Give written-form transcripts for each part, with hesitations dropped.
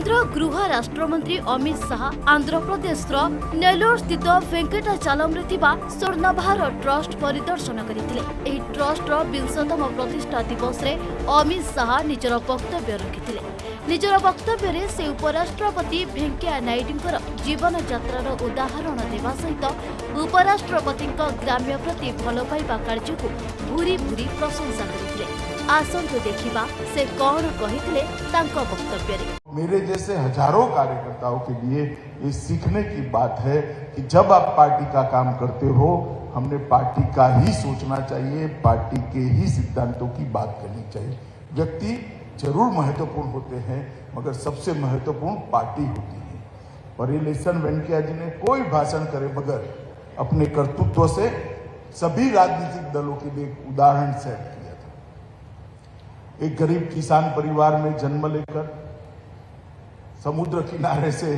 केंद्र गृह राष्ट्रमंत्री अमित शाह आंध्र प्रदेश नेल्लोर स्थित वेंकटाचलम स्वर्णभार ट्रस्ट परिदर्शन करते। ट्रस्ट 20तम प्रतिष्ठा दिवस रे अमित शाह निजर वक्तव्य रखिथिले। निजर वक्तव्य से उपराष्ट्रपति वेंकैया नायडू जीवन यात्रार उदाहरण देवा सहित उपराष्ट्रपति ग्राम्य प्रति भल पाइबा कार्य को भूरी भूरी प्रशंसा करथिले। आसंतु देखिबा से कौन कहिथिले तांको वक्तव्य रे। मेरे जैसे हजारों कार्यकर्ताओं के लिए ये सीखने की बात है कि जब आप पार्टी का काम करते हो, हमने पार्टी का ही सोचना चाहिए, पार्टी के ही सिद्धांतों की बात करनी चाहिए। व्यक्ति जरूर महत्वपूर्ण होते हैं, मगर सबसे महत्वपूर्ण पार्टी होती है। और इलेक्शन वेंकैया जी ने कोई भाषण करे बगैर अपने कर्तृत्व से सभी राजनीतिक दलों के लिए एक उदाहरण सेट किया था। एक गरीब किसान परिवार में जन्म लेकर समुद्र किनारे से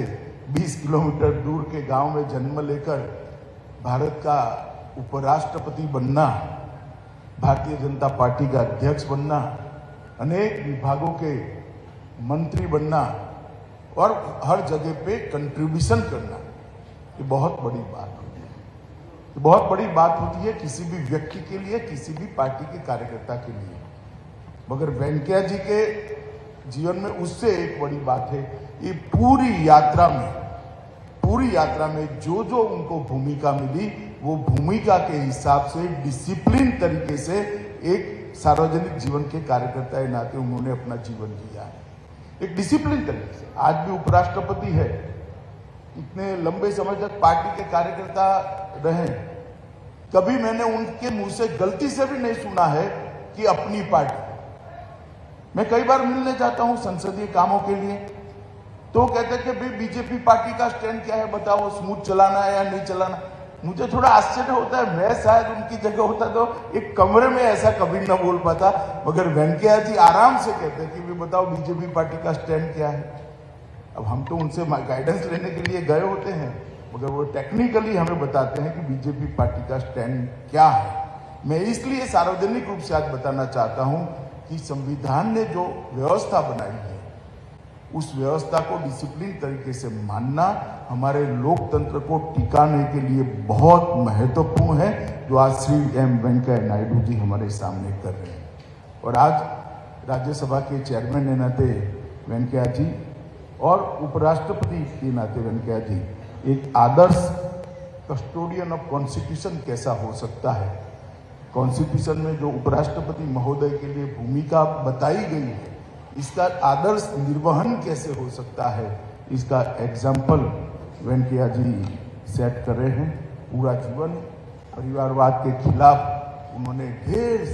20 किलोमीटर दूर के गांव में जन्म लेकर भारत का उपराष्ट्रपति बनना, भारतीय जनता पार्टी का अध्यक्ष बनना, अनेक विभागों के मंत्री बनना और हर जगह पे कंट्रीब्यूशन करना, ये बहुत बड़ी बात होती है। ये बहुत बड़ी बात होती है किसी भी व्यक्ति के लिए, किसी भी पार्टी के कार्यकर्ता के लिए। मगर वेंकैया जी के जीवन में उससे एक बड़ी बात है, ये पूरी यात्रा में जो जो उनको भूमिका मिली, वो भूमिका के हिसाब से डिसिप्लिन तरीके से एक सार्वजनिक जीवन के कार्यकर्ता के नाते उन्होंने अपना जीवन जिया है, एक डिसिप्लिन तरीके से। आज भी उपराष्ट्रपति है, इतने लंबे समय तक पार्टी के कार्यकर्ता रहे, कभी मैंने उनके मुंह से गलती से भी नहीं सुना है कि अपनी पार्टी। मैं कई बार मिलने जाता हूं संसदीय कामों के लिए, तो कहते हैं कि भाई बीजेपी पार्टी का स्टैंड क्या है, बताओ, स्मूथ चलाना है या नहीं चलाना। मुझे थोड़ा आश्चर्य होता है, मैं शायद उनकी जगह होता तो एक कमरे में ऐसा कभी न बोल पाता, मगर वेंकैया जी आराम से कहते हैं कि भाई बताओ बीजेपी पार्टी का स्टैंड क्या है। अब हम तो उनसे गाइडेंस लेने के लिए गए होते हैं, मगर वो टेक्निकली हमें बताते हैं कि बीजेपी पार्टी का स्टैंड क्या है। मैं इसलिए सार्वजनिक रूप से आज बताना चाहता हूं कि संविधान ने जो व्यवस्था बनाई है, उस व्यवस्था को डिसिप्लिन तरीके से मानना हमारे लोकतंत्र को टिकाने के लिए बहुत महत्वपूर्ण है, जो आज श्री एम वेंकैया नायडू जी हमारे सामने कर रहे हैं। और आज राज्यसभा के चेयरमैन के नाते वेंकैया जी और उपराष्ट्रपति के नाते वेंकैया जी एक आदर्श कस्टोडियन ऑफ कॉन्स्टिट्यूशन कैसा हो सकता है, कॉन्स्टिट्यूशन में जो उपराष्ट्रपति महोदय के लिए भूमिका बताई गई है, इसका आदर्श निर्वहन कैसे हो सकता है, इसका एग्जाम्पल वेंकैया जी सेट कर रहे हैं। पूरा जीवन परिवारवाद के खिलाफ उन्होंने ढेर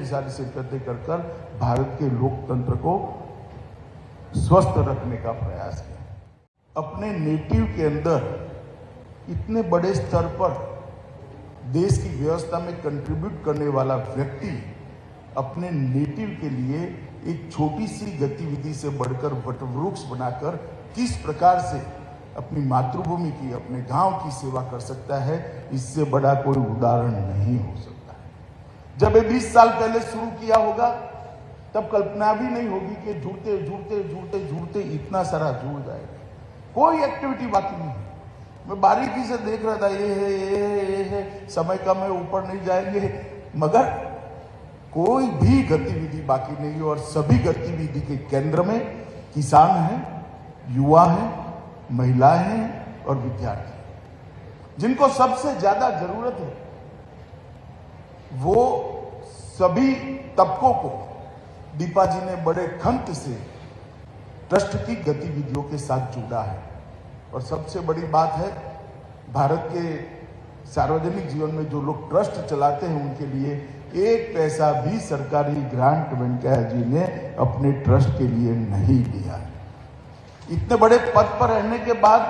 सारी शिरकतें कर भारत के लोकतंत्र को स्वस्थ रखने का प्रयास किया। अपने नेटिव के अंदर इतने बड़े स्तर पर देश की व्यवस्था में कंट्रीब्यूट करने वाला व्यक्ति अपने नेटिव के लिए एक छोटी सी गतिविधि से बढ़कर वटवृक्ष बनाकर किस प्रकार से अपनी मातृभूमि की, अपने गांव की सेवा कर सकता है, इससे बड़ा कोई उदाहरण नहीं हो सकता है। जब ये 20 साल पहले शुरू किया होगा, तब कल्पना भी नहीं होगी कि जुड़ते इतना सारा जुड़ जाएगा। कोई एक्टिविटी बाकी नहीं है। मैं बारीकी से देख रहा था, ये है, समय कम है, ऊपर नहीं जाएंगे, मगर कोई भी गतिविधि बाकी नहीं है। और सभी गतिविधि के केंद्र में किसान हैं, युवा हैं, महिलाएं हैं और विद्यार्थी, जिनको सबसे ज्यादा जरूरत है। वो सभी तबकों को दीपा जी ने बड़े खंत से ट्रस्ट की गतिविधियों के साथ जोड़ा है। और सबसे बड़ी बात है, भारत के सार्वजनिक जीवन में जो लोग ट्रस्ट चलाते हैं, उनके लिए एक पैसा भी सरकारी ग्रांट वेंकैया जी ने अपने ट्रस्ट के लिए नहीं दिया। इतने बड़े पद पर रहने के बाद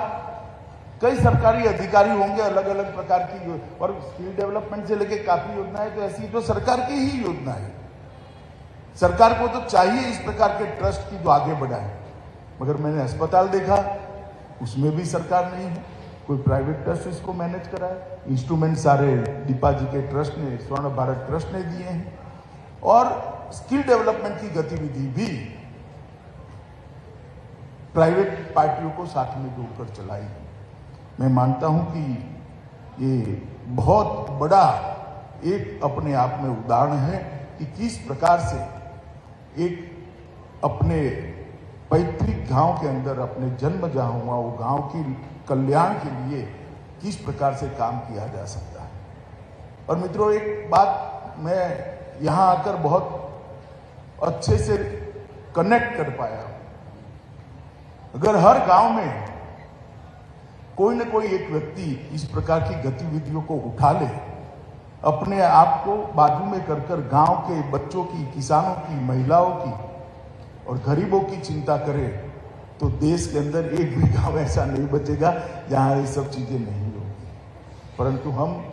कई सरकारी अधिकारी होंगे अलग अलग प्रकार की, और स्किल डेवलपमेंट से लेकर काफी योजनाएं तो ऐसी जो सरकार की ही योजना है। सरकार को तो चाहिए इस प्रकार के ट्रस्ट की जो आगे बढ़ाए, मगर मैंने अस्पताल देखा, उसमें भी सरकार नहीं है, कोई प्राइवेट ट्रस्ट इसको मैनेज करा है। इंस्ट्रूमेंट सारे दीपा जी के ट्रस्ट ने, स्वर्ण भारत ट्रस्ट ने दिए हैं। और स्किल डेवलपमेंट की गतिविधि भी प्राइवेट पार्टियों को साथ में जोड़कर चलाई है। मैं मानता हूं कि ये बहुत बड़ा एक अपने आप में उदाहरण है कि किस प्रकार से एक अपने पैतृक गांव के अंदर अपने जन्म जहां हुआ वो गांव की कल्याण के लिए किस प्रकार से काम किया जा सकता है। और मित्रों, एक बात मैं यहां आकर बहुत अच्छे से कनेक्ट कर पाया। अगर हर गांव में कोई न कोई एक व्यक्ति इस प्रकार की गतिविधियों को उठा ले, अपने आप को बाजू में कर गांव के बच्चों की, किसानों की, महिलाओं की और गरीबों की चिंता करे, तो देश के अंदर एक भी गांव ऐसा नहीं बचेगा जहां ये सब चीजें नहीं होगी। परंतु हम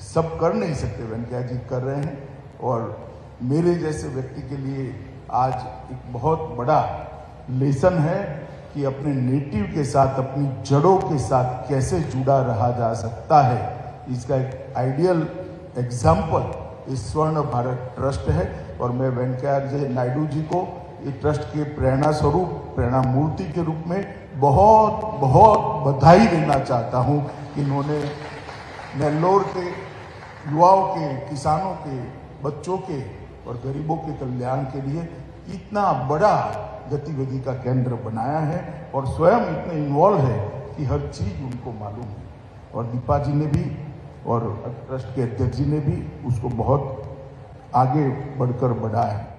सब कर नहीं सकते, वेंकैया जी कर रहे हैं। और मेरे जैसे व्यक्ति के लिए आज एक बहुत बड़ा लेसन है कि अपने नेटिव के साथ, अपनी जड़ों के साथ कैसे जुड़ा रहा जा सकता है। इसका एक आइडियल एग्जाम्पल इस स्वर्ण भारत ट्रस्ट है। और मैं वेंकैया नायडू जी को ये ट्रस्ट के प्रेरणा स्वरूप, प्रेरणा मूर्ति के रूप में बहुत बहुत बधाई देना चाहता हूं कि इन्होंने नेल्लोर के युवाओं के, किसानों के, बच्चों के और गरीबों के कल्याण के लिए इतना बड़ा गतिविधि का केंद्र बनाया है और स्वयं इतने इन्वॉल्व है कि हर चीज उनको मालूम है। और दीपा जी ने भी और ट्रस्ट के अध्यक्ष जी ने भी उसको बहुत आगे बढ़कर बढ़ाया है।